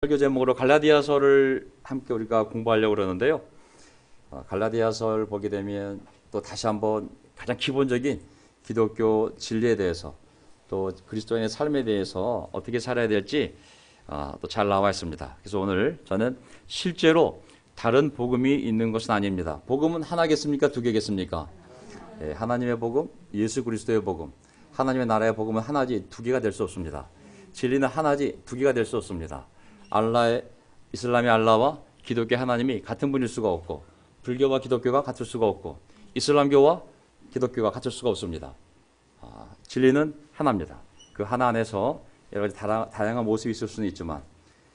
설교 제목으로 갈라디아서를 함께 우리가 공부하려고 그러는데요. 갈라디아서를 보게 되면 또 다시 한번 가장 기본적인 기독교 진리에 대해서 또 그리스도인의 삶에 대해서 어떻게 살아야 될지 또 잘 나와 있습니다. 그래서 오늘 저는 실제로 다른 복음이 있는 것은 아닙니다. 복음은 하나겠습니까? 두 개겠습니까? 하나님의 복음, 예수 그리스도의 복음, 하나님의 나라의 복음은 하나지 두 개가 될 수 없습니다. 진리는 하나지 두 개가 될 수 없습니다. 이슬람의 알라와 기독교의 하나님이 같은 분일 수가 없고, 불교와 기독교가 같을 수가 없고, 이슬람교와 기독교가 같을 수가 없습니다. 진리는 하나입니다. 그 하나 안에서 여러 가지 다양한 모습이 있을 수는 있지만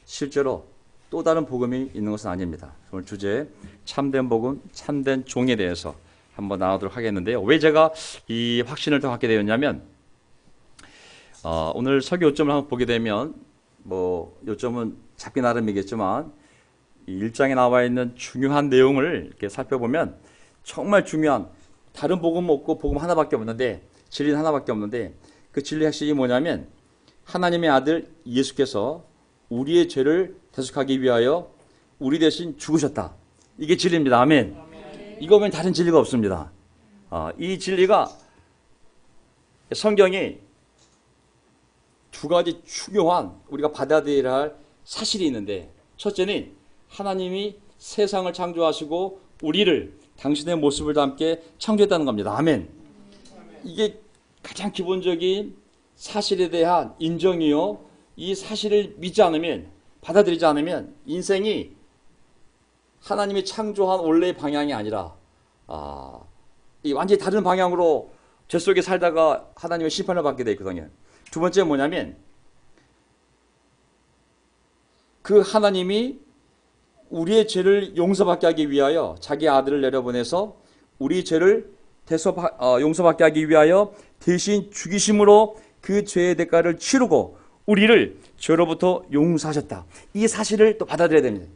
실제로 또 다른 복음이 있는 것은 아닙니다. 오늘 주제 참된 복음, 참된 종에 대해서 한번 나누도록 하겠는데요. 왜 제가 이 확신을 더 갖게 되었냐면 오늘 설교 요점을 한번 보게 되면 요점은 잡기 나름이겠지만 이 1장에 나와 있는 중요한 내용을 이렇게 살펴보면 정말 중요한, 다른 복음 없고 복음 하나밖에 없는데, 진리는 하나밖에 없는데, 그 진리의 핵심이 뭐냐면 하나님의 아들 예수께서 우리의 죄를 대속하기 위하여 우리 대신 죽으셨다. 이게 진리입니다. 아멘. 이거 보면 다른 진리가 없습니다. 이 진리가 성경이 두 가지 중요한 우리가 받아들여야 할 사실이 있는데, 첫째는 하나님이 세상을 창조하시고 우리를 당신의 모습을 담게 창조했다는 겁니다. 아멘. 이게 가장 기본적인 사실에 대한 인정이요. 이 사실을 믿지 않으면, 받아들이지 않으면 인생이 하나님이 창조한 원래의 방향이 아니라 완전히 다른 방향으로 죄 속에 살다가 하나님의 심판을 받게 되어 있거든요. 두 번째 뭐냐면 그 하나님이 우리의 죄를 용서받게 하기 위하여 자기 아들을 내려보내서 우리 죄를 용서받게 하기 위하여 대신 죽이심으로 그 죄의 대가를 치르고 우리를 죄로부터 용서하셨다. 이 사실을 또 받아들여야 됩니다.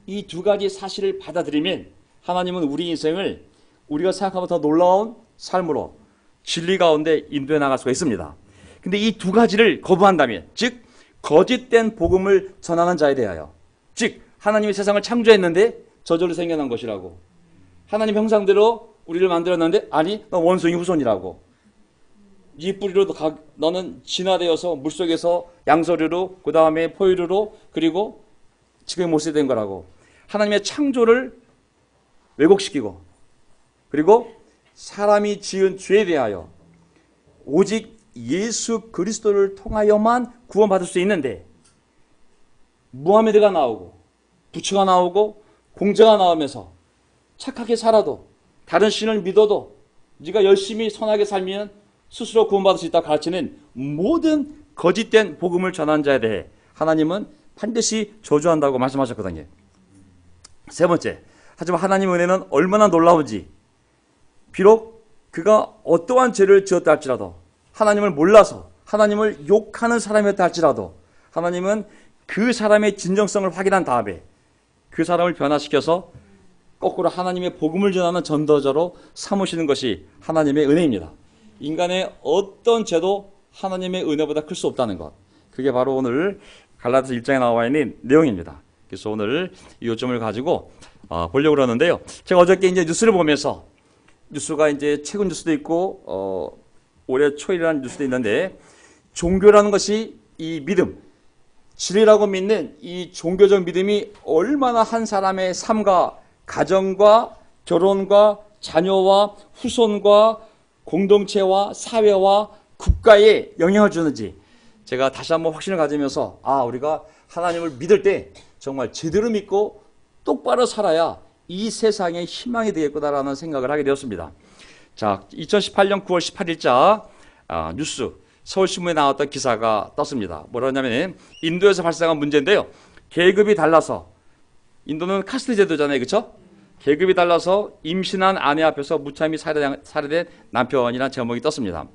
이 두 가지 사실을 받아들이면 하나님은 우리 인생을 우리가 생각하면 더 놀라운 삶으로 진리 가운데 인도해 나갈 수가 있습니다. 근데 이 두 가지를 거부한다면, 즉 거짓된 복음을 전하는 자에 대하여, 즉 하나님이 세상을 창조했는데 저절로 생겨난 것이라고, 하나님 형상대로 우리를 만들었는데 아니 너 원숭이 후손이라고, 이 뿌리로 너는 진화되어서 물속에서 양서류로, 그 다음에 포유류로, 그리고 지금의 모습이 된 거라고, 하나님의 창조를 왜곡시키고, 그리고 사람이 지은 죄에 대하여 오직 예수 그리스도를 통하여만 구원받을 수 있는데, 무하메드가 나오고 부처가 나오고 공자가 나오면서 착하게 살아도, 다른 신을 믿어도, 네가 열심히 선하게 살면 스스로 구원받을 수 있다고 가르치는 모든 거짓된 복음을 전한 자에 대해 하나님은 반드시 저주한다고 말씀하셨거든요. 세 번째, 하지만 하나님의 은혜는 얼마나 놀라운지, 비록 그가 어떠한 죄를 지었다 할지라도, 하나님을 몰라서 하나님을 욕하는 사람이었다 할지라도 하나님은 그 사람의 진정성을 확인한 다음에 그 사람을 변화시켜서 거꾸로 하나님의 복음을 전하는 전도자로 삼으시는 것이 하나님의 은혜입니다. 인간의 어떤 죄도 하나님의 은혜보다 클 수 없다는 것, 그게 바로 오늘 갈라디아서 1장에 나와 있는 내용입니다. 그래서 오늘 이 요점을 가지고 보려고 그러는데요. 제가 어저께 이제 뉴스를 보면서, 뉴스가 이제 최근 뉴스도 있고 올해 초이라는 뉴스도 있는데, 종교라는 것이 이 믿음, 진리라고 믿는 이 종교적 믿음이 얼마나 한 사람의 삶과 가정과 결혼과 자녀와 후손과 공동체와 사회와 국가에 영향을 주는지 제가 다시 한번 확신을 가지면서 우리가 하나님을 믿을 때 정말 제대로 믿고 똑바로 살아야 이 세상의 희망이 되겠구나라는 생각을 하게 되었습니다. 자, 2018년 9월 18일자 뉴스 서울신문에 나왔던 기사가 떴습니다. 뭐라냐면 인도에서 발생한 문제인데요. 계급이 달라서, 인도는 카스트 제도잖아요, 그렇죠? 계급이 달라서 임신한 아내 앞에서 무참히 살해된 남편이라는 제목이 떴습니다.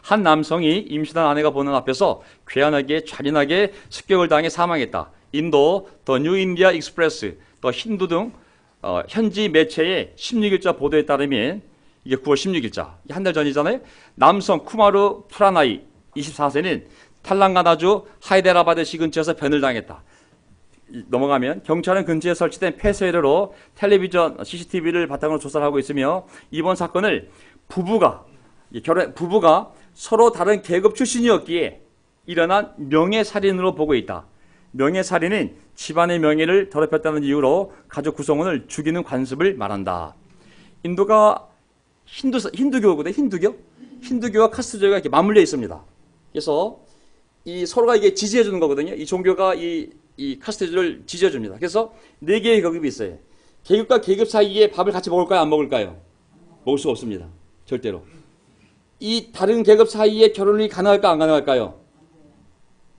한 남성이 임신한 아내가 보는 앞에서 괴한하게 잔인하게 습격을 당해 사망했다. 인도 더 뉴 인디아 익스프레스, 더 힌두 등 현지 매체의 16일자 보도에 따르면, 이게 9월 16일자, 한 달 전이잖아요. 남성 쿠마르 프라나이 24세는 탈랑가나주 하이데라바드시 근처에서 변을 당했다. 넘어가면 경찰은 근처에 설치된 폐쇄로로 텔레비전 CCTV를 바탕으로 조사를 하고 있으며 이번 사건을 부부가 서로 다른 계급 출신이었기에 일어난 명예살인으로 보고 있다. 명예살인은 집안의 명예를 더럽혔다는 이유로 가족 구성원을 죽이는 관습을 말한다. 인도가 힌두교거든. 힌두교와 카스트교가 이렇게 맞물려 있습니다. 그래서 이 서로가 이게 지지해 주는 거거든요. 이 종교가 이 카스트를 지지해 줍니다. 그래서 네 개의 계급이 있어요. 계급과 계급 사이에 밥을 같이 먹을까요? 안 먹을까요? 먹을 수가 없습니다. 절대로. 이 다른 계급 사이에 결혼이 가능할까? 안 가능할까요?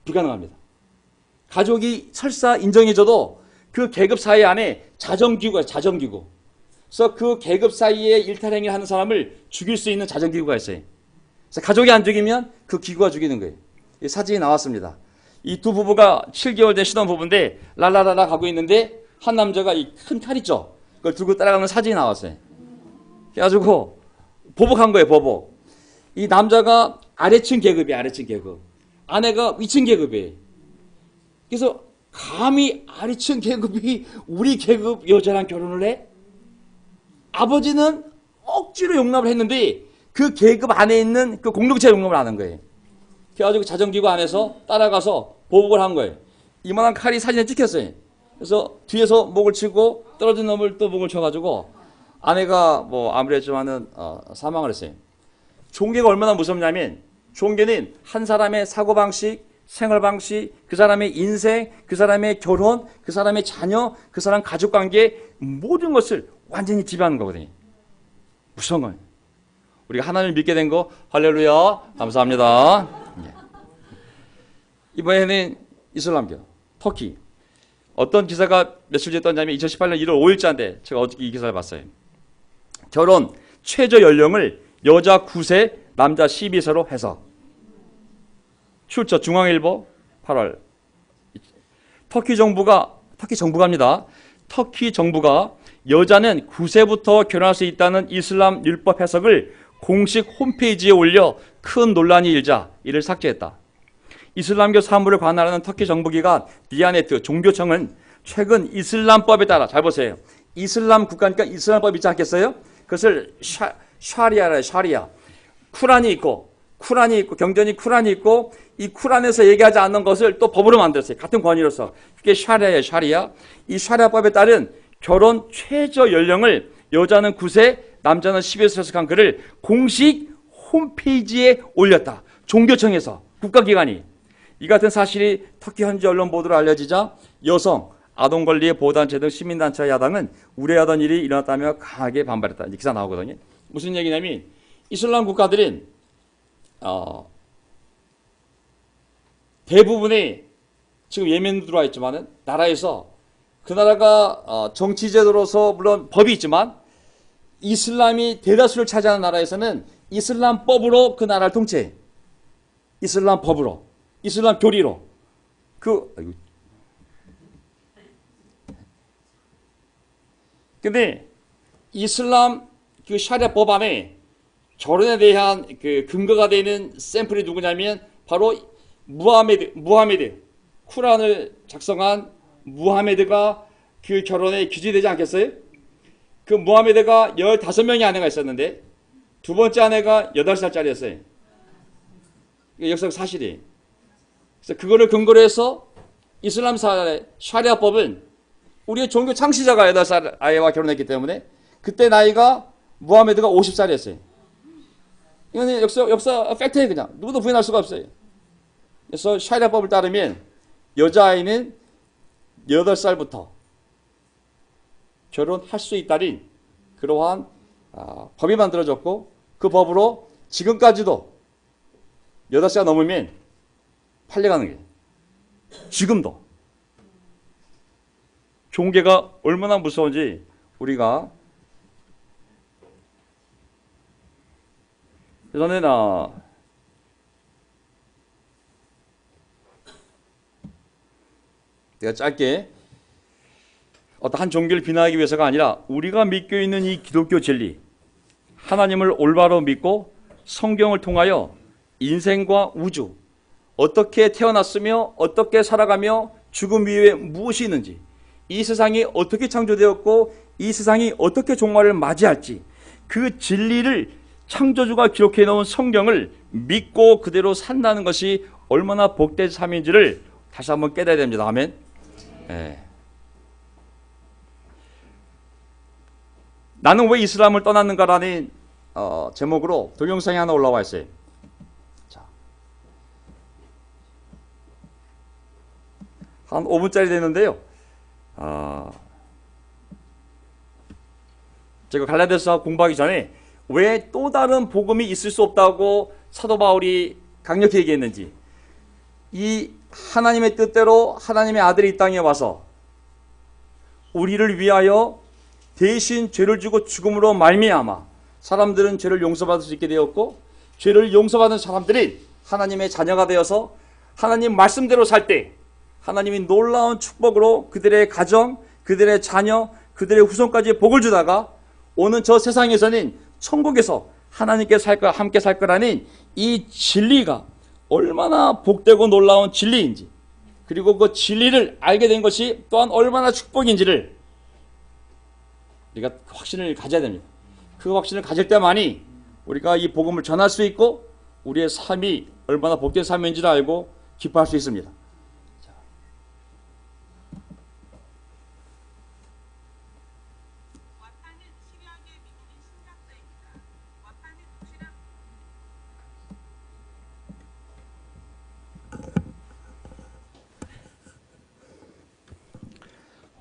불가능합니다. 가족이 설사 인정해줘도 그 계급 사이 안에 자정기구가 자정기구. 그래서 그 계급 사이에 일탈행위를 하는 사람을 죽일 수 있는 자정기구가 있어요. 그래서 가족이 안 죽이면 그 기구가 죽이는 거예요. 이 사진이 나왔습니다. 이 두 부부가 7개월 된 신혼부부인데 랄라라라 가고 있는데 한 남자가 이 큰 칼 있죠. 그걸 들고 따라가는 사진이 나왔어요. 그래가지고 보복한 거예요. 보복. 이 남자가 아래층 계급이에요. 아래층 계급. 아내가 위층 계급이에요. 그래서 감히 아래층 계급이 우리 계급 여자랑 결혼을 해? 아버지는 억지로 용납을 했는데 그 계급 안에 있는 그 공동체 용납을 안 한 거예요. 그래가지고 자정기구 안에서 따라가서 보복을 한 거예요. 이만한 칼이 사진에 찍혔어요. 그래서 뒤에서 목을 치고 떨어진 놈을 또 목을 쳐가지고 아내가 뭐 아무랬지만은 사망을 했어요. 종교가 얼마나 무섭냐면 종교는 한 사람의 사고방식, 생활방식, 그 사람의 인생, 그 사람의 결혼, 그 사람의 자녀, 그 사람 가족관계 모든 것을 완전히 지배하는 거거든요. 무서운 거예요. 우리가 하나님을 믿게 된 거 할렐루야 감사합니다. 이번에는 이슬람교 터키. 어떤 기사가 며칠 전에 떴냐면 2018년 1월 5일자인데 제가 어저께 이 기사를 봤어요. 결혼 최저 연령을 여자 9세 남자 12세로 해서 출처 중앙일보 8월 터키 정부가입니다. 터키 정부가 여자는 9세부터 결혼할 수 있다는 이슬람 율법 해석을 공식 홈페이지에 올려 큰 논란이 일자 이를 삭제했다. 이슬람교 사무를 관할하는 터키 정부기관 디야네트 종교청은 최근 이슬람법에 따라 잘 보세요. 이슬람 국가니까 이슬람법 있지 않겠어요? 그것을 샤리아라 샤리아. 쿠란이 있고 경전이 쿠란이 있고 이 쿠란에서 얘기하지 않는 것을 또 법으로 만들었어요. 같은 권위로서. 그게 샤리아예요. 샤리아. 이 샤리아법에 따른 결혼 최저 연령을 여자는 9세, 남자는 12세로 해석한 글을 공식 홈페이지에 올렸다. 종교청에서 국가기관이. 이 같은 사실이 터키 현지 언론 보도로 알려지자 여성, 아동권리의 보호단체 등 시민단체와 야당은 우려하던 일이 일어났다며 강하게 반발했다. 이 기사 나오거든요. 무슨 얘기냐면 이슬람 국가들은 대부분의 지금 예멘도 들어와 있지만은 나라에서 그 나라가 정치제도로서 물론 법이 있지만 이슬람이 대다수를 차지하는 나라에서는 이슬람법으로 그 나라를 통치해. 이슬람법으로. 이슬람 교리로. 근데 이슬람 그 샤리아법 안에 결혼에 대한 그 근거가 되는 샘플이 누구냐면 바로 무하메드. 쿠란을 작성한 무하메드가 그 결혼에 기재되지 않겠어요? 그 무하메드가 15명의 아내가 있었는데 두 번째 아내가 8살짜리였어요. 역사적 사실이. 그래서 그거를 근거로 해서 이슬람 사회 샤리아법은 우리의 종교 창시자가 8살 아이와 결혼했기 때문에 그때 나이가 무하메드가 50살이었어요. 이건 역사 팩트예요. 그냥 누구도 부인할 수가 없어요. 그래서 샤리아법을 따르면 여자아이는 8살부터 결혼할 수 있다는 그러한 법이 만들어졌고 그 법으로 지금까지도 8살이 넘으면 팔려가는 게 지금도 종교가 얼마나 무서운지 우리가 저는 내가 짧게 어떤 한 종교를 비난하기 위해서가 아니라 우리가 믿고 있는 이 기독교 진리 하나님을 올바로 믿고 성경을 통하여 인생과 우주 어떻게 태어났으며 어떻게 살아가며 죽음 이후에 무엇이 있는지, 이 세상이 어떻게 창조되었고 이 세상이 어떻게 종말을 맞이할지, 그 진리를 창조주가 기록해 놓은 성경을 믿고 그대로 산다는 것이 얼마나 복된 삶인지를 다시 한번 깨달아야 됩니다. 아멘. 네. 나는 왜 이슬람을 떠났는가라는 제목으로 동영상이 하나 올라와 있어요. 자, 한 5분짜리 되는데요. 제가 갈라디아서 공부하기 전에 왜 또 다른 복음이 있을 수 없다고 사도 바울이 강력히 얘기했는지, 이 하나님의 뜻대로 하나님의 아들이 이 땅에 와서 우리를 위하여 대신 죄를 지고 죽음으로 말미암아 사람들은 죄를 용서받을 수 있게 되었고, 죄를 용서받은 사람들이 하나님의 자녀가 되어서 하나님 말씀대로 살 때 하나님이 놀라운 축복으로 그들의 가정, 그들의 자녀, 그들의 후손까지 복을 주다가 오는 저 세상에서는 천국에서 하나님께 함께 살 거라는 이 진리가 얼마나 복되고 놀라운 진리인지, 그리고 그 진리를 알게 된 것이 또한 얼마나 축복인지를 우리가 확신을 가져야 됩니다. 그 확신을 가질 때만이 우리가 이 복음을 전할 수 있고 우리의 삶이 얼마나 복된 삶인지를 알고 기뻐할 수 있습니다.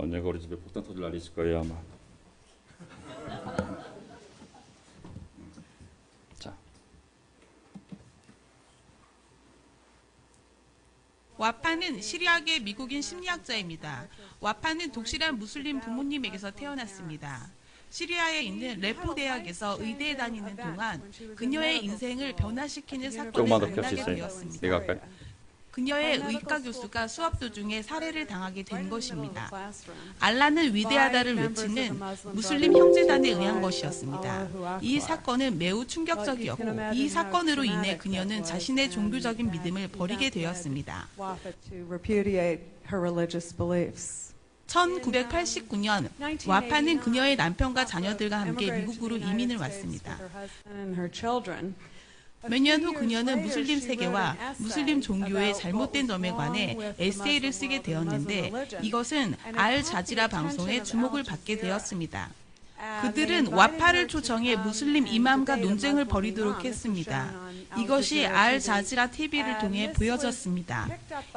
언젠가 우리 집에 폭탄 터질 날이 있을 거예요, 아마. 자, 와파는 시리아계 미국인 심리학자입니다. 와파는 독실한 무슬림 부모님에게서 태어났습니다. 시리아에 있는 레포 대학에서 의대에 다니는 동안 그녀의 인생을 변화시키는 사건을 조금만 더 켤 수 만나게 있어요? 되었습니다. 내가 할까요? 그녀의 의과 교수가 수업 도중에 살해를 당하게 된 것입니다. 알라는 위대하다를 외치는 무슬림 형제단에 의한 것이었습니다. 이 사건은 매우 충격적이었고 이 사건으로 인해 그녀는 자신의 종교적인 믿음을 버리게 되었습니다. 1989년 와파는 그녀의 남편과 자녀들과 함께 미국으로 이민을 왔습니다. 몇 년 후 그녀는 무슬림 세계와 무슬림 종교의 잘못된 점에 관해 에세이를 쓰게 되었는데, 이것은 알 자지라 방송에 주목을 받게 되었습니다. 그들은 와파를 초청해 무슬림 이맘과 논쟁을 벌이도록 했습니다. 이것이 알 자지라 TV를 통해 보여졌습니다.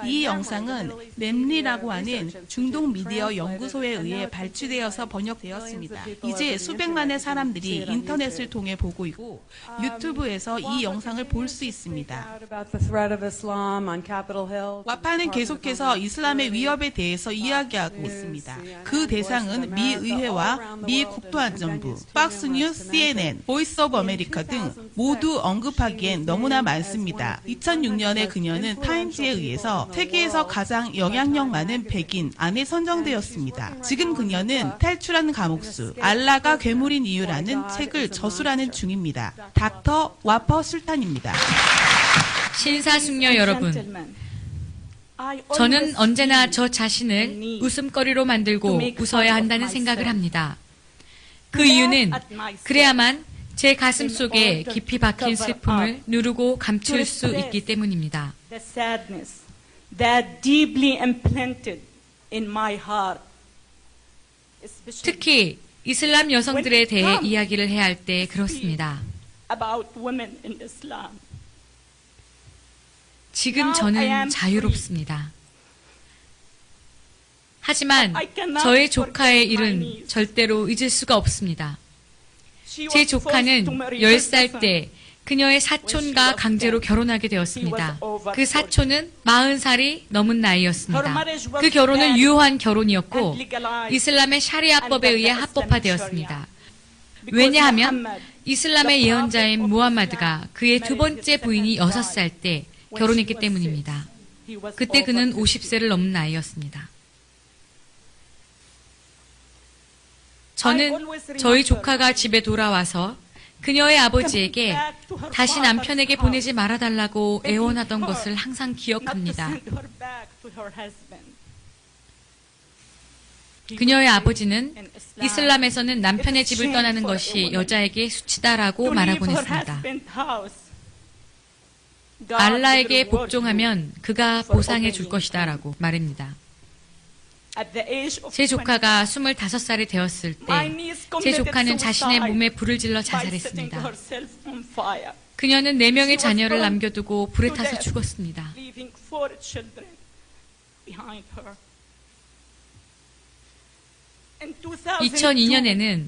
이 영상은 맵리라고 하는 중동 미디어 연구소에 의해 발췌되어서 번역되었습니다. 이제 수백만의 사람들이 인터넷을 통해 보고 있고 유튜브에서 이 영상을 볼 수 있습니다. 와파는 계속해서 이슬람의 위협에 대해서 이야기하고 있습니다. 그 대상은 미 의회와 미 국토안전부, 박스뉴스, CNN, 보이스 오브 아메리카 등 모두 언급하기엔 너무나 많습니다. 2006년에 그녀는 타임즈에 의해서 세계에서 가장 영향력 많은 백인 안에 선정되었습니다. 지금 그녀는 탈출하는 감옥수, 알라가 괴물인 이유라는 책을 저술하는 중입니다. 닥터 와퍼 술탄입니다. 신사숙녀 여러분, 저는 언제나 저 자신을 웃음거리로 만들고 웃어야 한다는 생각을 합니다. 그 이유는 그래야만 제 가슴 속에 깊이 박힌 슬픔을 누르고 감출 수 있기 때문입니다. 특히 이슬람 여성들에 대해 이야기를 해야 할 때 그렇습니다. 지금 저는 자유롭습니다. 하지만 저의 조카의 일은 절대로 잊을 수가 없습니다. 제 조카는 10살 때 그녀의 사촌과 강제로 결혼하게 되었습니다. 그 사촌은 40살이 넘은 나이였습니다. 그 결혼은 유효한 결혼이었고 이슬람의 샤리아법에 의해 합법화되었습니다. 왜냐하면 이슬람의 예언자인 무함마드가 그의 두 번째 부인이 6살 때 결혼했기 때문입니다. 그때 그는 50세를 넘은 나이였습니다. 저는 저희 조카가 집에 돌아와서 그녀의 아버지에게 다시 남편에게 보내지 말아달라고 애원하던 것을 항상 기억합니다. 그녀의 아버지는 이슬람에서는 남편의 집을 떠나는 것이 여자에게 수치다라고 말하곤 했습니다. 알라에게 복종하면 그가 보상해 줄 것이다라고 말합니다. 제 조카가 25살이 되었을 때 제 조카는 자신의 몸에 불을 질러 자살했습니다. 그녀는 4명의 자녀를 남겨두고 불에 타서 죽었습니다. 2002년에는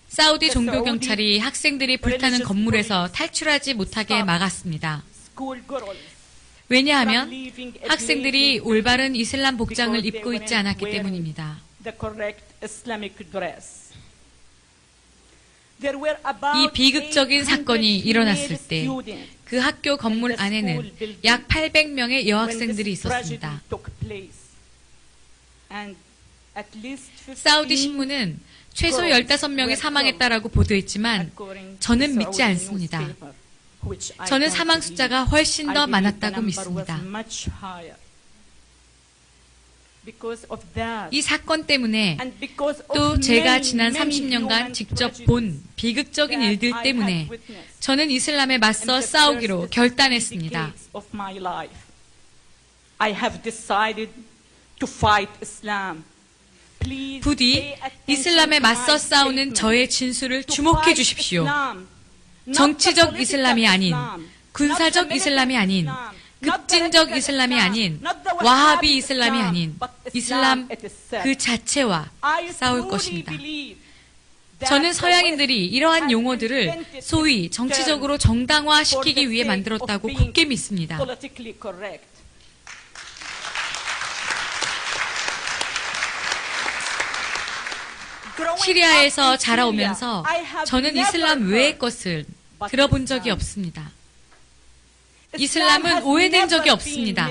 사우디 종교경찰이 학생들이 불타는 건물에서 탈출하지 못하게 막았습니다. 왜냐하면 학생들이 올바른 이슬람 복장을 입고 있지 않았기 때문입니다. 이 비극적인 사건이 일어났을 때 그 학교 건물 안에는 약 800명의 여학생들이 있었습니다. 사우디 신문은 최소 15명이 사망했다라고 보도했지만 저는 믿지 않습니다. 저는 사망 숫자가 훨씬 더 많았다고 믿습니다. 이 사건 때문에 또 제가 지난 30년간 직접 본 비극적인 일들 때문에 저는 이슬람에 맞서 싸우기로 결단했습니다. 부디 이슬람에 맞서 싸우는 저의 진술을 주목해 주십시오. 정치적 이슬람이 아닌, 군사적 이슬람이 아닌, 급진적 이슬람이 아닌, 와하비 이슬람이 아닌 이슬람 그 자체와 싸울 것입니다. 저는 서양인들이 이러한 용어들을 소위 정치적으로 정당화시키기 위해 만들었다고 굳게 믿습니다. 시리아에서 자라오면서 저는 이슬람 외의 것을 들어본 적이 없습니다. 이슬람은 오해된 적이 없습니다.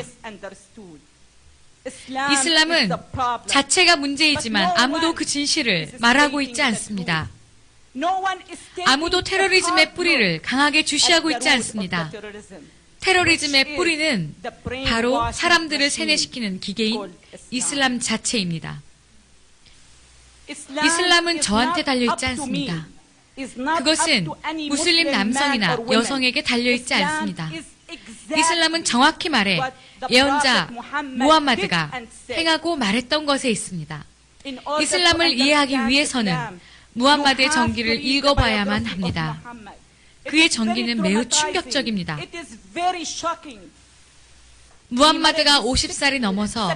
이슬람은 자체가 문제이지만 아무도 그 진실을 말하고 있지 않습니다. 아무도 테러리즘의 뿌리를 강하게 주시하고 있지 않습니다. 테러리즘의 뿌리는 바로 사람들을 세뇌시키는 기계인 이슬람 자체입니다. 이슬람은 저한테 달려있지 않습니다. 그것은 무슬림 남성이나 여성에게 달려있지 않습니다. 이슬람은 정확히 말해 예언자 무함마드가 행하고 말했던 것에 있습니다. 이슬람을 이해하기 위해서는 무함마드의 전기를 읽어봐야만 합니다. 그의 전기는 매우 충격적입니다. 무함마드가 50살이 넘어서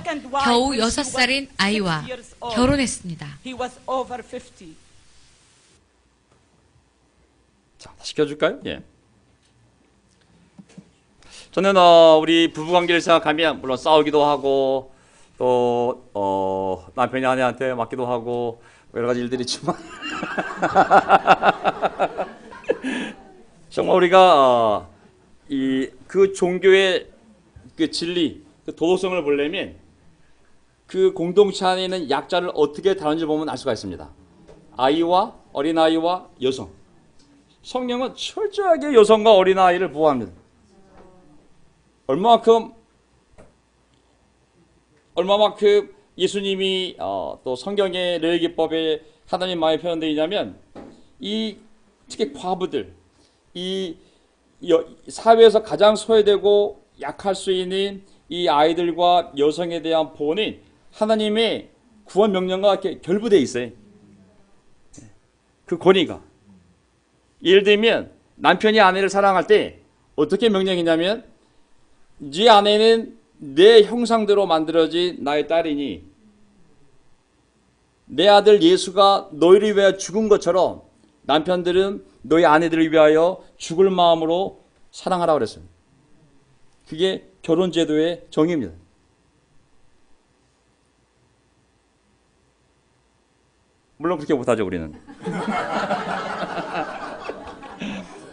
겨우 6살인 아이와 결혼했습니다. 자, 다시 켜줄까요? 예. 저는 우리 부부관계를 생각하면 물론 싸우기도 하고 또 남편이 아내한테 맞기도 하고 여러 가지 일들이 있지만 정말 우리가 그 종교의 그 진리, 그 도덕성을 보려면 그 공동체 안에 있는 약자를 어떻게 다루는지 보면 알 수가 있습니다. 아이와 어린아이와 여성. 성령은 철저하게 여성과 어린아이를 보호합니다. 얼마만큼 예수님이 또 성경의 레위기법에 하나님 마음에 표현되어 있냐면 특히 과부들, 사회에서 가장 소외되고 약할 수 있는 이 아이들과 여성에 대한 보호는 하나님의 구원 명령과 이렇게 결부되어 있어요. 그 권위가. 예를 들면 남편이 아내를 사랑할 때 어떻게 명령이냐면 네 아내는 내 형상대로 만들어진 나의 딸이니 내 아들 예수가 너희를 위하여 죽은 것처럼 남편들은 너희 아내들을 위하여 죽을 마음으로 사랑하라고 그랬어요. 그게 결혼제도의 정의입니다. 물론 그렇게 못하죠, 우리는.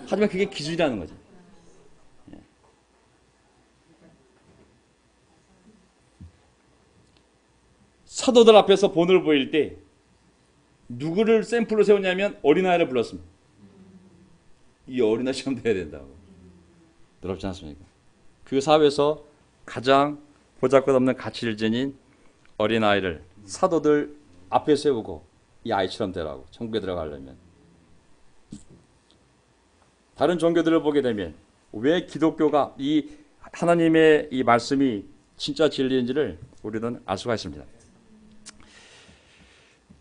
하지만 그게 기준이라는 거죠. 사도들 앞에서 본을 보일 때 누구를 샘플로 세웠냐면 어린아이를 불렀습니다. 이 어린아이 시험 돼야 된다고. 더럽지 않습니까? 그 사회에서 가장 보잘것없는 가치를 지닌 어린아이를 사도들 앞에 세우고 이 아이처럼 되라고, 천국에 들어가려면. 다른 종교들을 보게 되면 왜 기독교가 이 하나님의 이 말씀이 진짜 진리인지를 우리는 알 수가 있습니다.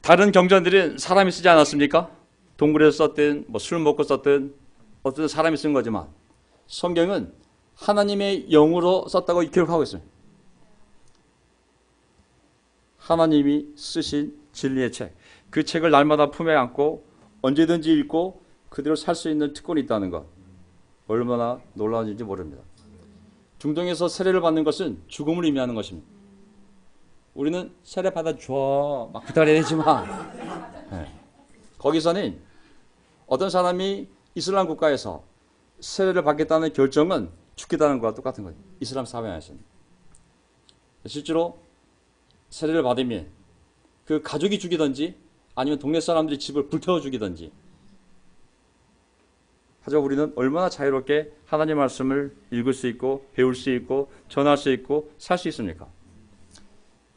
다른 경전들은 사람이 쓰지 않았습니까? 동굴에서 썼든 술 먹고 썼든 어쨌든 사람이 쓴 거지만 성경은 하나님의 영으로 썼다고 기록하고 있습니다. 하나님이 쓰신 진리의 책, 그 책을 날마다 품에 안고 언제든지 읽고 그대로 살 수 있는 특권이 있다는 것, 얼마나 놀라운 일인지 모릅니다. 중동에서 세례를 받는 것은 죽음을 의미하는 것입니다. 우리는 세례 받아줘 막 부탁해야 되지만 거기서는 어떤 사람이 이슬람 국가에서 세례를 받겠다는 결정은 죽겠다는 것과 똑같은 거예요. 이슬람 사회 안에서는. 실제로 세례를 받으면 그 가족이 죽이든지 아니면 동네 사람들이 집을 불태워 죽이든지. 하지만 우리는 얼마나 자유롭게 하나님의 말씀을 읽을 수 있고 배울 수 있고 전할 수 있고 살 수 있습니까?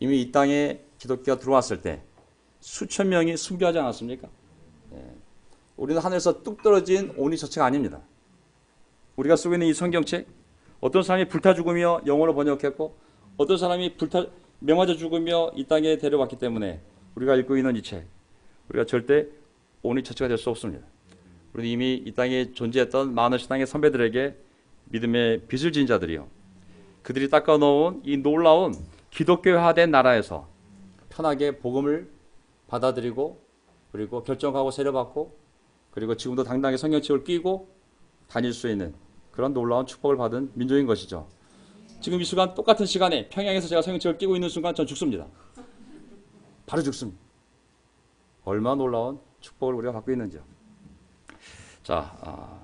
이미 이 땅에 기독교가 들어왔을 때 수천 명이 순교하지 않았습니까? 우리는 하늘에서 뚝 떨어진 오니 저체가 아닙니다. 우리가 쓰고 있는 이 성경책, 어떤 사람이 불타 죽으며 영어로 번역했고 어떤 사람이 매 맞아 죽으며 이 땅에 데려왔기 때문에 우리가 읽고 있는 이 책, 우리가 절대 오니 저체가 될 수 없습니다. 우리는 이미 이 땅에 존재했던 많은 신앙의 선배들에게 믿음의 빚을 진 자들이요, 그들이 닦아놓은 이 놀라운 기독교화된 나라에서 편하게 복음을 받아들이고 그리고 결정하고 세례받고 그리고 지금도 당당히 성경책을 끼고 다닐 수 있는 그런 놀라운 축복을 받은 민족인 것이죠. 지금 이 순간 똑같은 시간에 평양에서 제가 성경책을 끼고 있는 순간 전 죽습니다. 바로 죽습니다. 얼마나 놀라운 축복을 우리가 받고 있는지요. 자,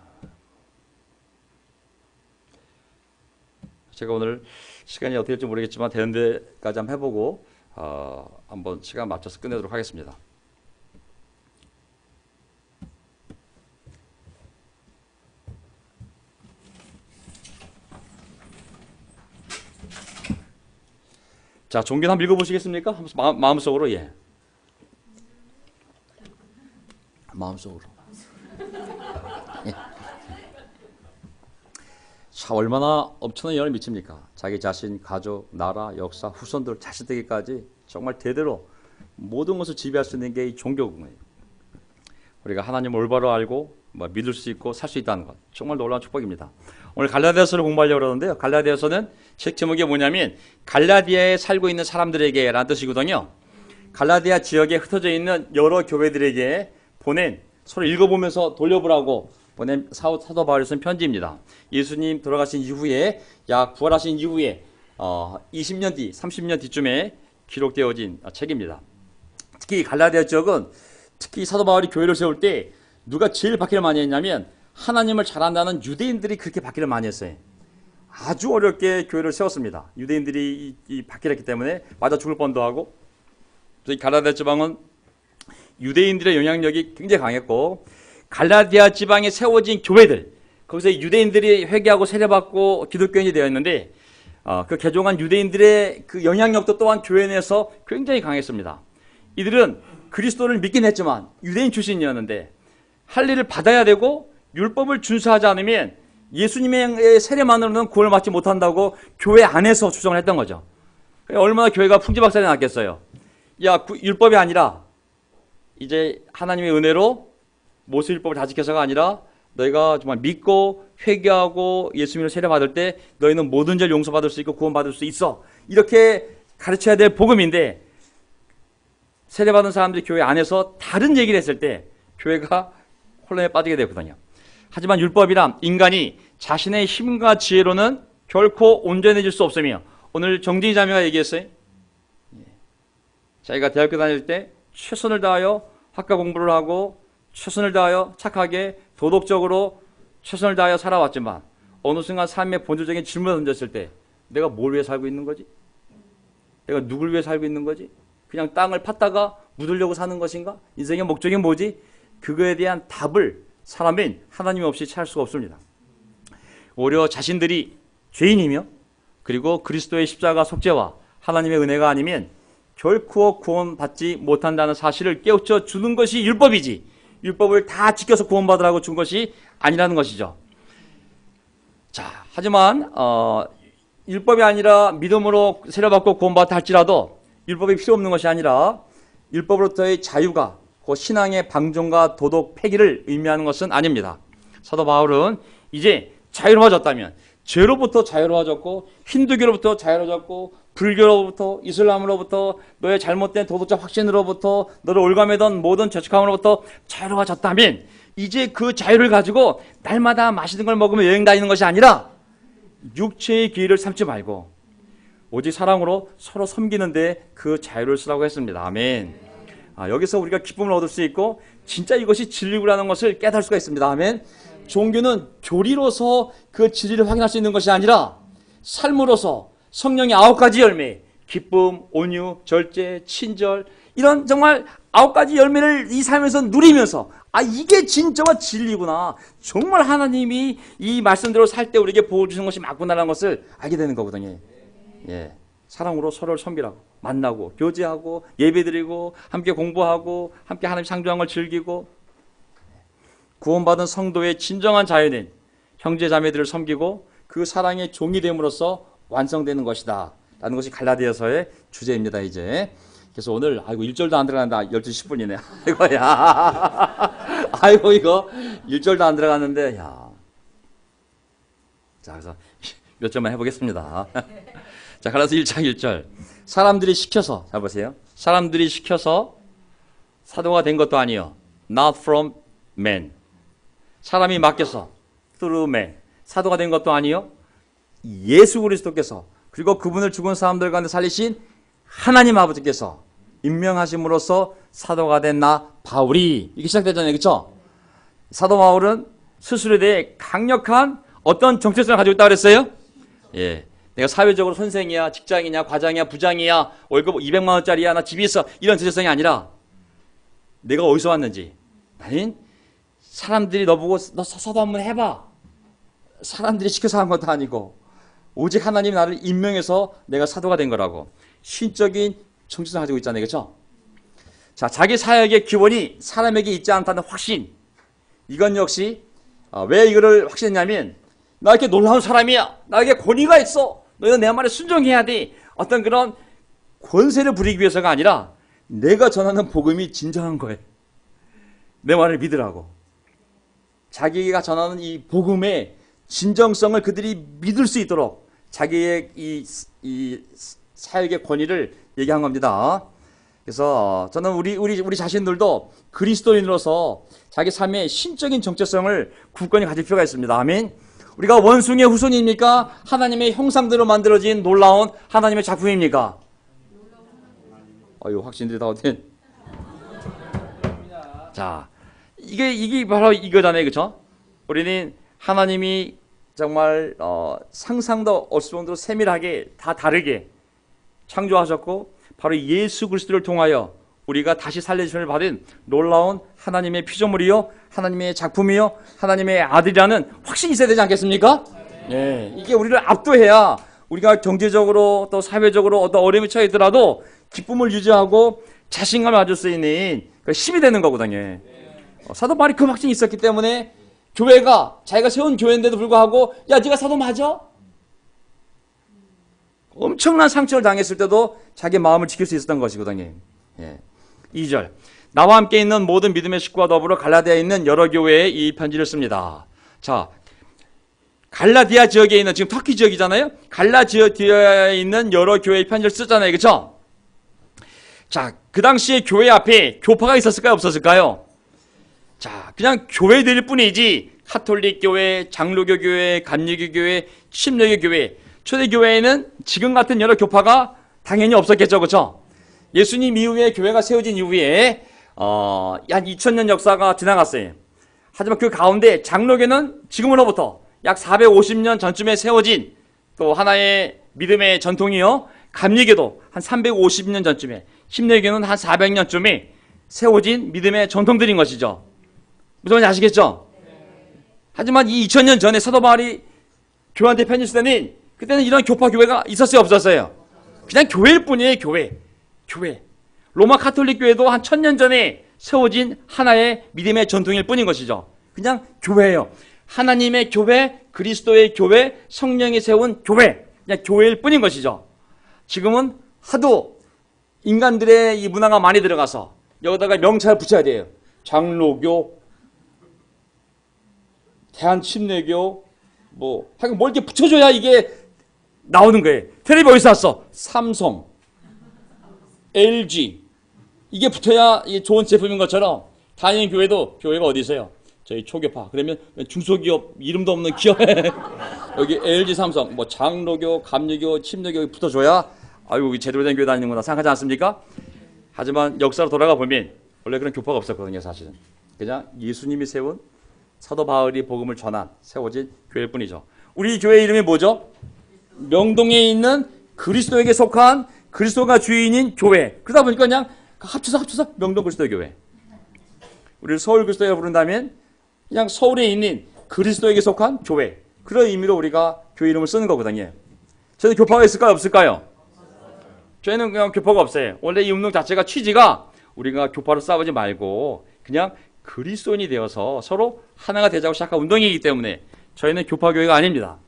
제가 오늘 시간이 어떻게 될지 모르겠지만 되는 데까지 한번 해보고 한번 시간 맞춰서 끝내도록 하겠습니다. 자, 종교 한번 읽어보시겠습니까? 마음속으로. 예. 마음속으로. 예. 자, 얼마나 엄청난 영향을 미칩니까? 자기 자신, 가족, 나라, 역사, 후손들, 자식되기까지 정말 대대로 모든 것을 지배할 수 있는 게 이 종교군이에요. 우리가 하나님을 올바로 알고 믿을 수 있고 살 수 있다는 것, 정말 놀라운 축복입니다. 오늘 갈라디아서를 공부하려고 그러는데요. 갈라디아서는 책 제목이 뭐냐면 갈라디아에 살고 있는 사람들에게 라는 뜻이거든요. 갈라디아 지역에 흩어져 있는 여러 교회들에게 보낸, 서로 읽어보면서 돌려보라고 보낸 사도 바울이 쓴 편지입니다. 예수님 돌아가신 이후에, 약 부활하신 이후에 20년 뒤, 30년 뒤쯤에 기록되어진 책입니다. 특히 갈라디아 지역은 특히 사도 바울이 교회를 세울 때 누가 제일 박해를 많이 했냐면 하나님을 잘 안다는 유대인들이 그렇게 박해를 많이 했어요. 아주 어렵게 교회를 세웠습니다. 유대인들이 이 박해를 했기 때문에 맞아 죽을 뻔도 하고. 그래서 이 갈라디아 지방은 유대인들의 영향력이 굉장히 강했고, 갈라디아 지방에 세워진 교회들, 거기서 유대인들이 회개하고 세례받고 기독교인이 되었는데 그 개종한 유대인들의 그 영향력도 또한 교회 내에서 굉장히 강했습니다. 이들은 그리스도를 믿긴 했지만 유대인 출신이었는데 할 일을 받아야 되고 율법을 준수하지 않으면 예수님의 세례만으로는 구원을 받지 못한다고 교회 안에서 주장을 했던 거죠. 얼마나 교회가 풍지박산이 났겠어요. 야, 율법이 아니라 이제 하나님의 은혜로 모세율법을 다 지켜서가 아니라 너희가 정말 믿고 회개하고 예수님을 세례받을 때 너희는 모든 죄를 용서받을 수 있고 구원받을 수 있어, 이렇게 가르쳐야 될 복음인데 세례받은 사람들이 교회 안에서 다른 얘기를 했을 때 교회가 혼란에 빠지게 되거든요. 하지만 율법이란 인간이 자신의 힘과 지혜로는 결코 온전해질 수 없으며, 오늘 정진희 자매가 얘기했어요. 자기가 대학교 다닐 때 최선을 다하여 학과 공부를 하고 최선을 다하여 착하게 도덕적으로 최선을 다하여 살아왔지만 어느 순간 삶의 본질적인 질문을 던졌을 때 내가 뭘 위해 살고 있는 거지? 내가 누굴 위해 살고 있는 거지? 그냥 땅을 팠다가 묻으려고 사는 것인가? 인생의 목적이 뭐지? 그거에 대한 답을 사람은 하나님 없이 찾을 수가 없습니다. 오히려 자신들이 죄인이며 그리고 그리스도의 십자가 속죄와 하나님의 은혜가 아니면 결코 구원받지 못한다는 사실을 깨우쳐 주는 것이 율법이지, 율법을 다 지켜서 구원받으라고 준 것이 아니라는 것이죠. 자, 하지만 율법이 아니라 믿음으로 세례받고 구원받다 할지라도 율법이 필요 없는 것이 아니라 율법으로부터의 자유가 그 신앙의 방종과 도덕 폐기를 의미하는 것은 아닙니다. 사도 바울은 이제 자유로워졌다면, 죄로부터 자유로워졌고, 힌두교로부터 자유로워졌고, 불교로부터, 이슬람으로부터, 너의 잘못된 도덕적 확신으로부터, 너를 올가매던 모든 죄책감으로부터 자유로워졌다면, 이제 그 자유를 가지고 날마다 맛있는 걸 먹으며 여행 다니는 것이 아니라 육체의 기회를 삼지 말고 오직 사랑으로 서로 섬기는데 그 자유를 쓰라고 했습니다. 아멘. 여기서 우리가 기쁨을 얻을 수 있고 진짜 이것이 진리라는 것을 깨달을 수가 있습니다. 아멘. 종교는 교리로서 그 진리를 확인할 수 있는 것이 아니라 삶으로서 성령의 9가지 열매, 기쁨, 온유, 절제, 친절, 이런 정말 9가지 열매를 이 삶에서 누리면서 이게 진짜와 진리구나, 정말 하나님이 이 말씀대로 살 때 우리에게 보여주시는 것이 맞구나라는 것을 알게 되는 거거든요. 예, 사랑으로 서로를 섬기라고, 만나고 교제하고 예배드리고 함께 공부하고 함께 하나님 상주한 걸 즐기고, 구원받은 성도의 진정한 자유는 형제 자매들을 섬기고 그 사랑의 종이 됨으로써 완성되는 것이다 라는 것이 갈라디아서의 주제입니다. 이제 그래서 오늘 1절도 안 들어간다. 12시 10분이네. 아이고 이거 1절도 안 들어갔는데, 야. 자, 그래서 몇 점만 해보겠습니다. 자, 갈라디아서 1장 1절. 사람들이 시켜서, 잘 보세요. 사람들이 시켜서 사도가 된 것도 아니요, not from men. 사람이 맡겨서 through men. 사도가 된 것도 아니요, 예수 그리스도께서, 그리고 그분을 죽은 사람들 가운데 살리신 하나님 아버지께서 임명하심으로써 사도가 된 나 바울이, 이게 시작되잖아요. 그렇죠? 사도 바울은 스스로에 대해 강력한 어떤 정체성을 가지고 있다고 그랬어요? 예. 내가 사회적으로 선생이야, 직장이냐, 과장이야, 부장이야, 월급 200만 원짜리야, 나 집이 있어, 이런 정체성이 아니라 내가 어디서 왔는지, 나는 사람들이 너보고 너 사도 한번 해봐, 사람들이 시켜서 한 것도 아니고 오직 하나님이 나를 임명해서 내가 사도가 된 거라고 신적인 정체성을 가지고 있잖아요. 그렇죠? 자, 자기 사역의 기원이 사람에게 있지 않다는 확신, 이건 역시 왜 이거를 확신했냐면, 나 이렇게 놀라운 사람이야, 나에게 권위가 있어, 너희는 내 말에 순종해야 돼, 어떤 그런 권세를 부리기 위해서가 아니라 내가 전하는 복음이 진정한 거예요. 내 말을 믿으라고. 자기가 전하는 이 복음의 진정성을 그들이 믿을 수 있도록 자기의 이 사역의 권위를 얘기한 겁니다. 그래서 저는 우리 자신들도 그리스도인으로서 자기 삶의 신적인 정체성을 굳건히 가질 필요가 있습니다. 아멘. 우리가 원숭이의 후손입니까? 하나님의 형상대로 만들어진 놀라운 하나님의 작품입니까? 확신들이 다 어때? 자, 이게 바로 이거잖아요. 그렇죠? 우리는 하나님이 정말 상상도 없을 정도로 세밀하게 다 다르게 창조하셨고, 바로 예수 그리스도를 통하여 우리가 다시 살려주심을 받은 놀라운 하나님의 피조물이요, 하나님의 작품이요, 하나님의 아들이라는 확신이 있어야 되지 않겠습니까? 네, 이게 우리를 압도해야 우리가 경제적으로 또 사회적으로 어떤 어려움이 처해 있더라도 기쁨을 유지하고 자신감을 가질 수 있는 힘이 되는 거거든요. 사도 바울이 그 확신이 있었기 때문에 교회가 자기가 세운 교회인데도 불구하고, 야, 네가 사도 맞아? 엄청난 상처를 당했을 때도 자기 마음을 지킬 수 있었던 것이거든요. 예. 2절. 나와 함께 있는 모든 믿음의 식구와 더불어 갈라디아에 있는 여러 교회에 이 편지를 씁니다. 자, 갈라디아 지역에 있는, 지금 터키 지역이잖아요. 갈라디아에 있는 여러 교회의 편지를 쓰잖아요. 그렇죠? 자, 그 당시에 교회 앞에 교파가 있었을까요? 없었을까요? 자, 그냥 교회들일 뿐이지 카톨릭 교회, 장로교 교회, 감리교 교회, 침례교 교회, 초대교회에는 지금 같은 여러 교파가 당연히 없었겠죠. 그렇죠? 예수님 이후에 교회가 세워진 이후에 약 2000년 역사가 지나갔어요. 하지만 그 가운데 장로교는 지금으로부터 약 450년 전쯤에 세워진 또 하나의 믿음의 전통이요, 감리교도 한 350년 전쯤에, 침례교는 한 400년쯤에 세워진 믿음의 전통들인 것이죠. 무슨 말인지 아시겠죠? 하지만 이 2000년 전에 사도 바울이 교회한테 편지 쓸 때는, 그때는 이런 교파 교회가 있었어요, 없었어요? 그냥 교회일 뿐이에요. 교회. 교회. 로마 가톨릭 교회도 한 1000년 전에 세워진 하나의 믿음의 전통일 뿐인 것이죠. 그냥 교회예요. 하나님의 교회, 그리스도의 교회, 성령이 세운 교회. 그냥 교회일 뿐인 것이죠. 지금은 하도 인간들의 이 문화가 많이 들어가서 여기다가 명찰 붙여야 돼요. 장로교, 대한침례교, 뭐 이렇게 붙여줘야 이게 나오는 거예요. 텔레비 어디서 왔어? 삼성, LG. 이게 붙어야 좋은 제품인 것처럼 다니는 교회도 교회가 어디 있어요? 저희 초교파. 그러면 중소기업 이름도 없는 기업 여기 LG, 삼성, 뭐 장로교, 감리교, 침례교 붙어줘야 아유 제대로 된 교회 다니는구나 생각하지 않습니까? 하지만 역사로 돌아가 보면 원래 그런 교파가 없었거든요. 사실은 그냥 예수님이 세운 사도 바울이 복음을 전한 세워진 교회일 뿐이죠. 우리 교회 이름이 뭐죠? 명동에 있는 그리스도에게 속한 그리스도가 주인인 교회. 그러다 보니까 그냥 합쳐서 명동 그리스도 교회. 우리를 서울 그리스도에 부른다면 그냥 서울에 있는 그리스도에게 속한 교회. 그런 의미로 우리가 교회 이름을 쓰는 거거든요. 저희는 교파가 있을까요? 없을까요? 저희는 그냥 교파가 없어요. 원래 이 운동 자체가 취지가 우리가 교파로 싸우지 말고 그냥 그리스도인이 되어서 서로 하나가 되자고 시작한 운동이기 때문에 저희는 교파교회가 아닙니다.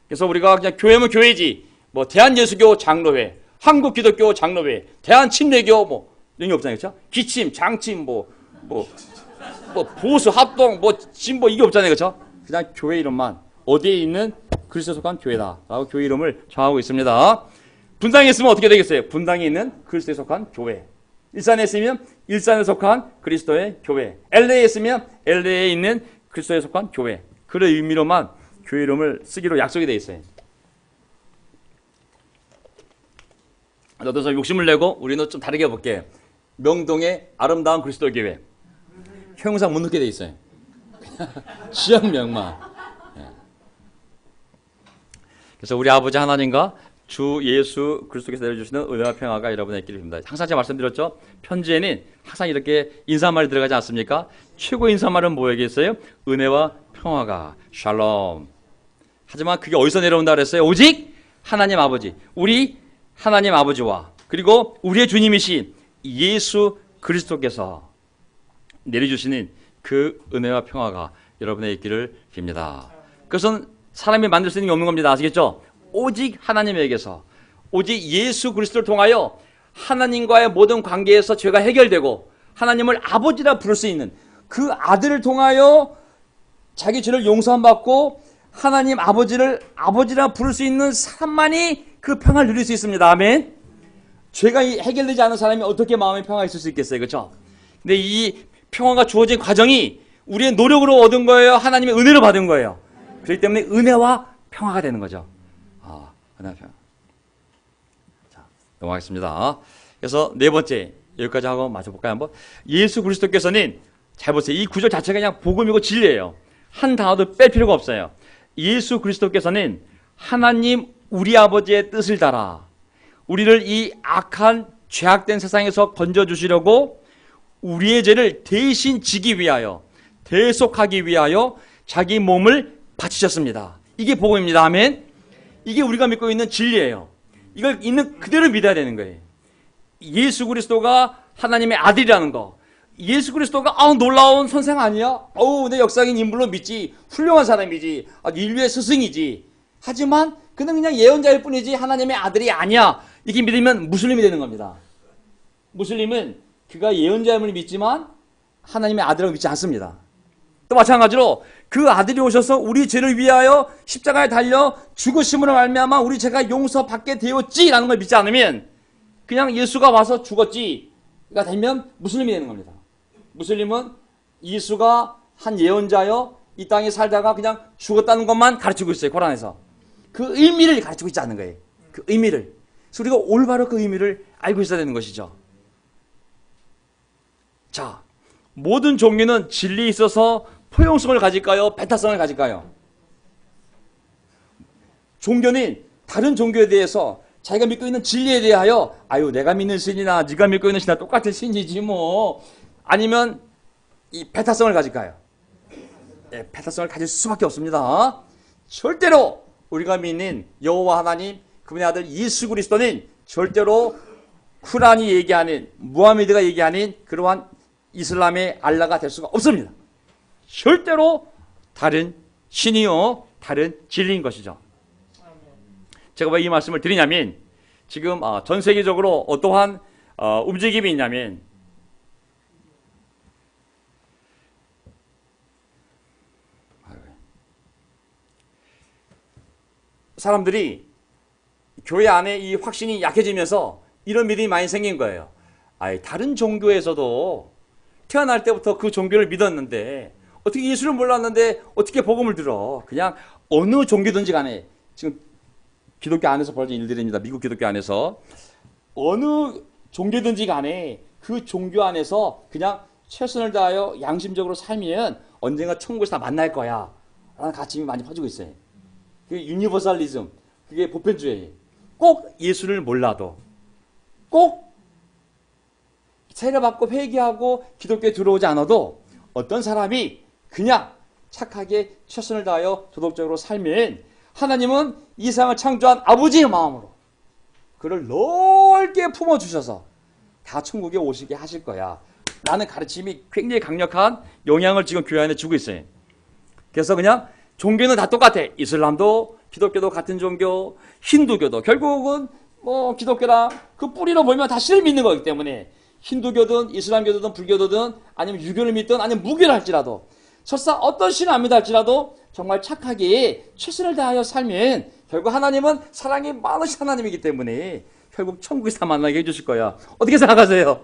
그래서 우리가 그냥 교회면 교회지 뭐 대한예수교 장로회, 한국기독교 장로회, 대한침례교 뭐 이런 게 없잖아요. 그렇죠? 기침, 장침 뭐 보수, 합동, 진보 이게 없잖아요. 그렇죠? 그냥 교회 이름만 어디에 있는 그리스도에 속한 교회다라고 교회 이름을 정하고 있습니다. 분당에 있으면 어떻게 되겠어요? 분당에 있는 그리스도에 속한 교회. 일산에 있으면 일산에 속한 그리스도의 교회. LA에 있으면 LA에 있는 그리스도에 속한 교회. 그런 의미로만 교회 이름을 쓰기로 약속이 돼 있어요. 어디서 욕심을 내고 우리는 좀 다르게 해볼게요. 명동의 아름다운 그리스도 교회. 형상 못 넣게 돼 있어요. 지역명만. 그래서 우리 아버지 하나님과 주 예수 그리스도께서 내려주시는 은혜와 평화가 여러분의 길을 빕니다. 항상 제가 말씀드렸죠. 편지에는 항상 이렇게 인사말이 들어가지 않습니까? 최고 인사말은 뭐에게있어요? 은혜와 평화가 샬롬. 하지만 그게 어디서 내려온다 그랬어요? 오직 하나님 아버지, 우리 하나님 아버지와 그리고 우리의 주님이신 예수 그리스도께서 내려주시는 그 은혜와 평화가 여러분의 있기를 빕니다. 그것은 사람이 만들 수 있는 게 없는 겁니다. 아시겠죠? 오직 하나님에게서, 오직 예수 그리스도를 통하여 하나님과의 모든 관계에서 죄가 해결되고 하나님을 아버지라 부를 수 있는 그 아들을 통하여 자기 죄를 용서함 받고 하나님 아버지를 아버지라 부를 수 있는 사람만이 그 평화를 누릴 수 있습니다. 아멘. 죄가 해결되지 않은 사람이 어떻게 마음의 평화가 있을 수 있겠어요? 그렇죠? 근데 이 평화가 주어진 과정이 우리의 노력으로 얻은 거예요? 하나님의 은혜로 받은 거예요? 그렇기 때문에 은혜와 평화가 되는 거죠. 은혜와 평화. 자, 넘어가겠습니다. 그래서 네 번째, 여기까지 하고 맞춰볼까요? 한번. 예수 그리스도께서는, 잘 보세요. 이 구절 자체가 그냥 복음이고 진리예요. 한 단어도 뺄 필요가 없어요. 예수 그리스도께서는 하나님 우리 아버지의 뜻을 따라 우리를 이 악한 죄악된 세상에서 건져주시려고 우리의 죄를 대신 지기 위하여, 대속하기 위하여 자기 몸을 바치셨습니다. 이게 복음입니다. 아멘. 이게 우리가 믿고 있는 진리예요. 이걸 있는 그대로 믿어야 되는 거예요. 예수 그리스도가 하나님의 아들이라는 거. 예수 그리스도가 놀라운 선생 아니야? 내 역사적인 인물로 믿지. 훌륭한 사람이지. 인류의 스승이지. 하지만 그는 그냥 예언자일 뿐이지 하나님의 아들이 아니야. 이렇게 믿으면 무슬림이 되는 겁니다. 무슬림은 그가 예언자임을 믿지만 하나님의 아들을 믿지 않습니다. 또 마찬가지로 그 아들이 오셔서 우리 죄를 위하여 십자가에 달려 죽으심으로 말미암아 우리 죄가 용서받게 되었지라는 걸 믿지 않으면 그냥 예수가 와서 죽었지가 되면 무슬림이 되는 겁니다. 무슬림은 예수가 한 예언자여 이 땅에 살다가 그냥 죽었다는 것만 가르치고 있어요. 코란에서. 그 의미를 가르치고 있지 않는 거예요. 그 의미를. 그래서 우리가 올바로 그 의미를 알고 있어야 되는 것이죠. 자, 모든 종교는 진리에 있어서 포용성을 가질까요? 배타성을 가질까요? 종교는 다른 종교에 대해서 자기가 믿고 있는 진리에 대하여 내가 믿는 신이나 네가 믿고 있는 신이나 똑같은 신이지 뭐. 아니면 이 배타성을 가질까요? 네, 배타성을 가질 수밖에 없습니다. 절대로 우리가 믿는 여호와 하나님 그분의 아들 예수 그리스도는 절대로 쿠란이 얘기하는, 무하메드가 얘기하는 그러한 이슬람의 알라가 될 수가 없습니다. 절대로 다른 신이요, 다른 진리인 것이죠. 제가 왜 이 말씀을 드리냐면, 지금 전 세계적으로 어떠한 움직임이 있냐면, 사람들이 교회 안에 이 확신이 약해지면서 이런 믿음이 많이 생긴 거예요. 다른 종교에서도 태어날 때부터 그 종교를 믿었는데 어떻게 예수를 몰랐는데 어떻게 복음을 들어? 그냥 어느 종교든지 간에, 지금 기독교 안에서 벌어진 일들입니다. 미국 기독교 안에서 어느 종교든지 간에 그 종교 안에서 그냥 최선을 다하여 양심적으로 살면 언젠가 천국에서 다 만날 거야 라는 가치가 많이 퍼지고 있어요. 그게 유니버설리즘, 그게 보편주의. 꼭 예수를 몰라도, 꼭 세례받고 회개하고 기독교에 들어오지 않아도 어떤 사람이 그냥 착하게 최선을 다하여 도덕적으로 살면 하나님은 이 세상을 창조한 아버지의 마음으로 그를 넓게 품어주셔서 다 천국에 오시게 하실 거야 라는 가르침이 굉장히 강력한 영향을 지금 교회 안에 주고 있어요. 그래서 그냥 종교는 다 똑같아. 이슬람도 기독교도 같은 종교, 힌두교도 결국은 뭐 기독교랑 그 뿌리로 보면 다 신을 믿는 거기 때문에 힌두교든 이슬람교든 불교든 아니면 유교를 믿든 아니면 무교를 할지라도 설사 어떤 신을 안 믿어 할지라도 정말 착하게 최선을 다하여 살면 결국 하나님은 사랑이 많으신 하나님이기 때문에 결국 천국에서 다 만나게 해주실 거야. 어떻게 생각하세요?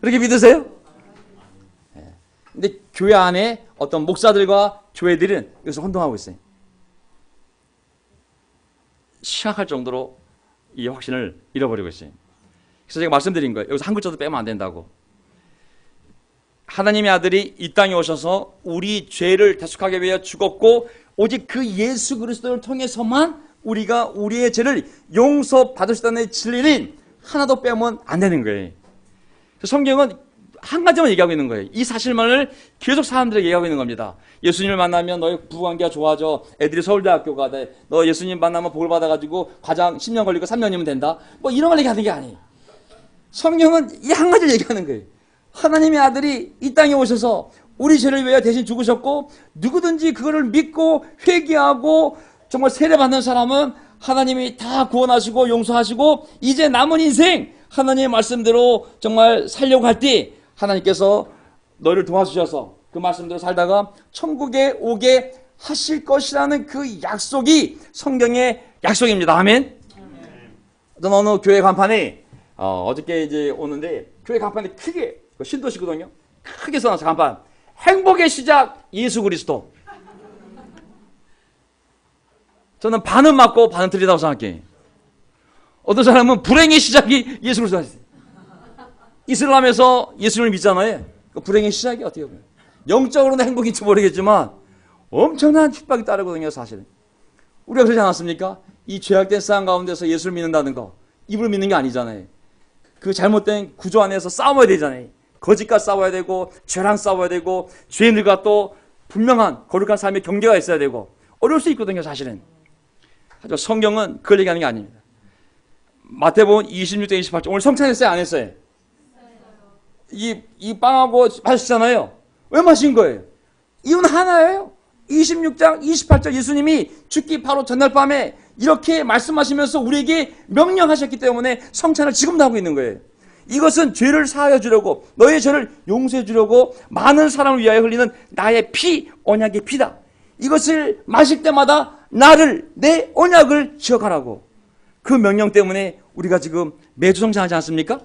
그렇게 믿으세요? 근데 교회 안에 어떤 목사들과 교회들은 여기서 혼동하고 있어요. 심각할 정도로 이 확신을 잃어버리고 있어요. 그래서 제가 말씀드린 거예요. 여기서 한 글자도 빼면 안 된다고. 하나님의 아들이 이 땅에 오셔서 우리 죄를 대속하기 위해 죽었고 오직 그 예수 그리스도를 통해서만 우리가 우리의 죄를 용서받을 수 있다는 진리는 하나도 빼면 안 되는 거예요. 성경은 한 가지만 얘기하고 있는 거예요. 이 사실만을 계속 사람들에게 얘기하고 있는 겁니다. 예수님을 만나면 너의 부부관계가 좋아져. 애들이 서울대학교 가대. 너 예수님 만나면 복을 받아가지고 과장 10년 걸리고 3년이면 된다. 뭐 이런 걸 얘기하는 게 아니에요. 성경은 이 한 가지를 얘기하는 거예요. 하나님의 아들이 이 땅에 오셔서 우리 죄를 위하여 대신 죽으셨고 누구든지 그거를 믿고 회개하고 정말 세례받는 사람은 하나님이 다 구원하시고 용서하시고 이제 남은 인생 하나님의 말씀대로 정말 살려고 할 때 하나님께서 너를 도와주셔서 그 말씀대로 살다가 천국에 오게 하실 것이라는 그 약속이 성경의 약속입니다. 아멘. 어떤 어느 교회 간판에 어저께 이제 오는데 교회 간판에 크게 신도시거든요. 크게 써놨어 간판. 행복의 시작 예수 그리스도. 저는 반은 맞고 반은 틀리다고 생각해요. 어떤 사람은 불행의 시작이 예수 그리스도. 이슬람에서 예수를 믿잖아요. 그 불행의 시작이 어떻게 보면 영적으로는 행복인지 모르겠지만 엄청난 핍박이 따르거든요. 사실은 우리가 그러지 않았습니까? 이 죄악된 세상 가운데서 예수를 믿는다는 거 입을 믿는 게 아니잖아요. 그 잘못된 구조 안에서 싸워야 되잖아요. 거짓과 싸워야 되고 죄랑 싸워야 되고 죄인들과 또 분명한 거룩한 삶의 경계가 있어야 되고 어려울 수 있거든요. 사실은. 하지만 성경은 그걸 얘기하는 게 아닙니다. 마태복음 26장 28절 오늘 성찬했어요? 안 했어요? 이 빵하고 마시잖아요. 왜 마신 거예요? 이유는 하나예요. 26장 28절 예수님이 죽기 바로 전날 밤에 이렇게 말씀하시면서 우리에게 명령하셨기 때문에 성찬을 지금도 하고 있는 거예요. 이것은 죄를 사하여 주려고 너의 죄를 용서해 주려고 많은 사람을 위하여 흘리는 나의 피, 언약의 피다. 이것을 마실 때마다 나를, 내 언약을 기억하라고. 그 명령 때문에 우리가 지금 매주 성찬하지 않습니까?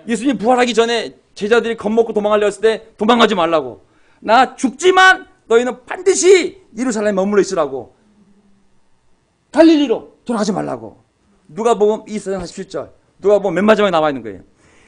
예수님 부활하기 전에 제자들이 겁먹고 도망가려고 했을 때 도망가지 말라고. 나 죽지만 너희는 반드시 예루살렘에 머물러 있으라고. 갈릴리로 돌아가지 말라고. 누가복음 2장 47절. 누가복음 맨 마지막에 나와 있는 거예요.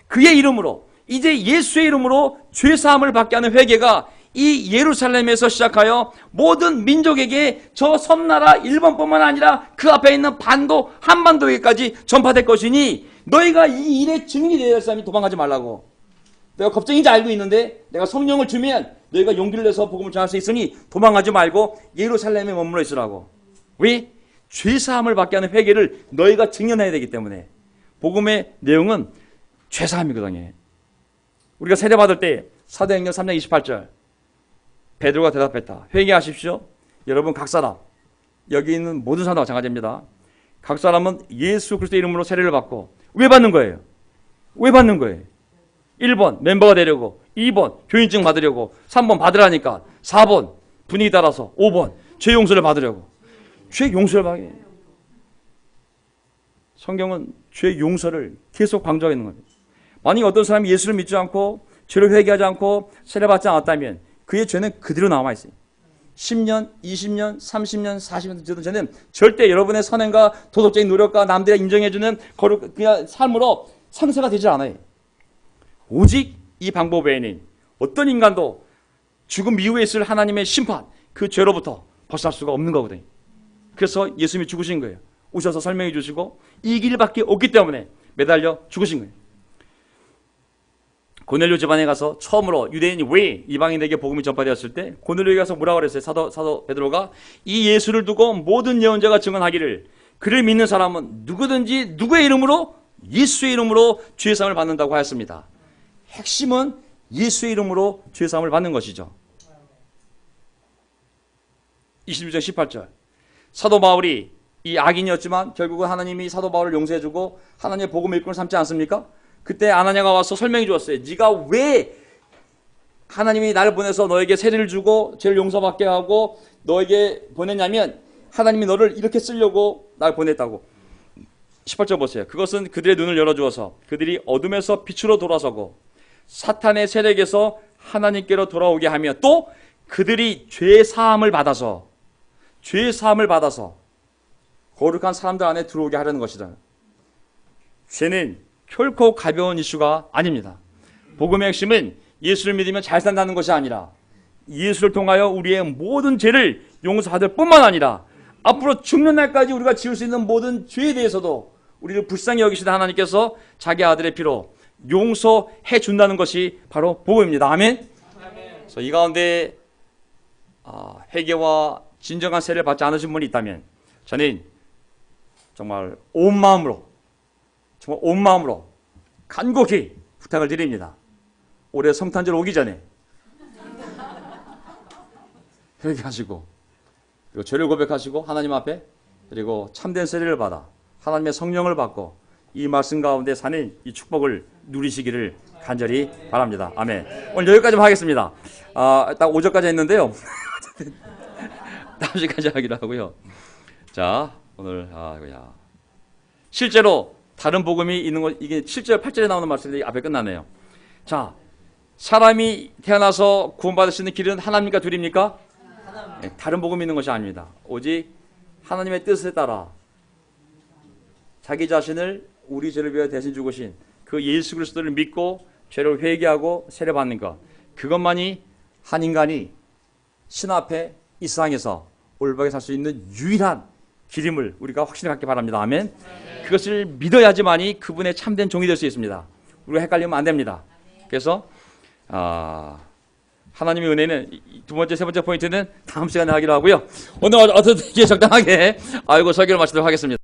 그의 이름으로 이제 예수의 이름으로 죄사함을 받게 하는 회개가 이 예루살렘에서 시작하여 모든 민족에게 저 섬나라 일본뿐만 아니라 그 앞에 있는 반도 한반도에까지 전파될 것이니 너희가 이 일의 증인이 되어야 할 사람이 도망가지 말라고. 내가 겁쟁인지 알고 있는데 내가 성령을 주면 너희가 용기를 내서 복음을 전할 수 있으니 도망가지 말고 예루살렘에 머물러 있으라고. 왜? 죄사함을 받게 하는 회개를 너희가 증언해야 되기 때문에. 복음의 내용은 죄사함이거든요. 우리가 세례받을 때 사도행전 3장 28절 베드로가 대답했다. 회개하십시오. 여러분 각 사람, 여기 있는 모든 사람과 마찬가지입니다. 각 사람은 예수 그리스도 이름으로 세례를 받고 왜 받는 거예요? 왜 받는 거예요? 1번 멤버가 되려고, 2번 교인증 받으려고, 3번 받으라니까, 4번 분위기 따라서, 5번 죄 용서를 받으려고. 죄 용서를 받게. 성경은 죄 용서를 계속 강조하고 있는 겁니다. 만약 어떤 사람이 예수를 믿지 않고 죄를 회개하지 않고 세례받지 않았다면 그의 죄는 그대로 남아있어요. 10년, 20년, 30년, 40년 되던 죄는 절대 여러분의 선행과 도덕적인 노력과 남들이 인정해주는 거룩 그냥 삶으로 상쇄가 되지 않아요. 오직 이 방법 외에는 어떤 인간도 죽음 이후에 있을 하나님의 심판, 그 죄로부터 벗어날 수가 없는 거거든요. 그래서 예수님이 죽으신 거예요. 오셔서 설명해 주시고 이 길밖에 없기 때문에 매달려 죽으신 거예요. 고넬료 집안에 가서 처음으로 유대인이 왜 이방인에게 복음이 전파되었을 때 고넬료에게 가서 뭐라고 그랬어요? 사도 베드로가 이 예수를 두고 모든 예언자가 증언하기를 그를 믿는 사람은 누구든지 누구의 이름으로 예수의 이름으로 죄 사함을 받는다고 하였습니다. 핵심은 예수의 이름으로 죄 사함을 받는 것이죠. 26장 18절 사도 바울이 이 악인이었지만 결국은 하나님이 사도 바울을 용서해주고 하나님의 복음의 일꾼을 삼지 않습니까? 그때 아나니아가 와서 설명해 주었어요. 네가 왜 하나님이 나를 보내서 너에게 세례를 주고 죄를 용서받게 하고 너에게 보냈냐면 하나님이 너를 이렇게 쓰려고 날 보냈다고. 18절 보세요. 그것은 그들의 눈을 열어주어서 그들이 어둠에서 빛으로 돌아서고 사탄의 세력에서 하나님께로 돌아오게 하며 또 그들이 죄 사함을 받아서 거룩한 사람들 안에 들어오게 하려는 것이다. 죄는 결코 가벼운 이슈가 아닙니다. 복음의 핵심은 예수를 믿으면 잘 산다는 것이 아니라 예수를 통하여 우리의 모든 죄를 용서받을 뿐만 아니라 앞으로 죽는 날까지 우리가 지을 수 있는 모든 죄에 대해서도 우리를 불쌍히 여기시는 하나님께서 자기 아들의 피로 용서해 준다는 것이 바로 복음입니다. 아멘. 그래서 이 가운데 회개와 진정한 세례를 받지 않으신 분이 있다면 저는 정말 온 마음으로 간곡히 부탁을 드립니다. 올해 성탄절 오기 전에 회개하시고 그리고 죄를 고백하시고 하나님 앞에 그리고 참된 세례를 받아 하나님의 성령을 받고 이 말씀 가운데 사는 이 축복을 누리시기를 간절히 바랍니다. 아멘. 오늘 여기까지만 하겠습니다. 딱 5절까지 했는데요. 다음 시간까지 하기로 하고요. 자, 오늘 실제로 다른 복음이 있는 것, 이게 7절, 8절에 나오는 말씀이 앞에 끝나네요. 자, 사람이 태어나서 구원받을 수 있는 길은 하나님과 둘입니까? 네, 다른 복음이 있는 것이 아닙니다. 오직 하나님의 뜻에 따라 자기 자신을 우리 죄를 위하여 대신 죽으신 그 예수 그리스도를 믿고 죄를 회개하고 세례받는 것, 그것만이 한 인간이 신 앞에 이 세상에서 올바르게 살 수 있는 유일한 길임을 우리가 확신을 갖기 바랍니다. 아멘. 그것을 믿어야지만이 그분의 참된 종이 될 수 있습니다. 우리가 헷갈리면 안 됩니다. 그래서 하나님의 은혜는 두 번째, 세 번째 포인트는 다음 시간에 하기로 하고요. 오늘 어떻게 적당하게 설교를 마치도록 하겠습니다.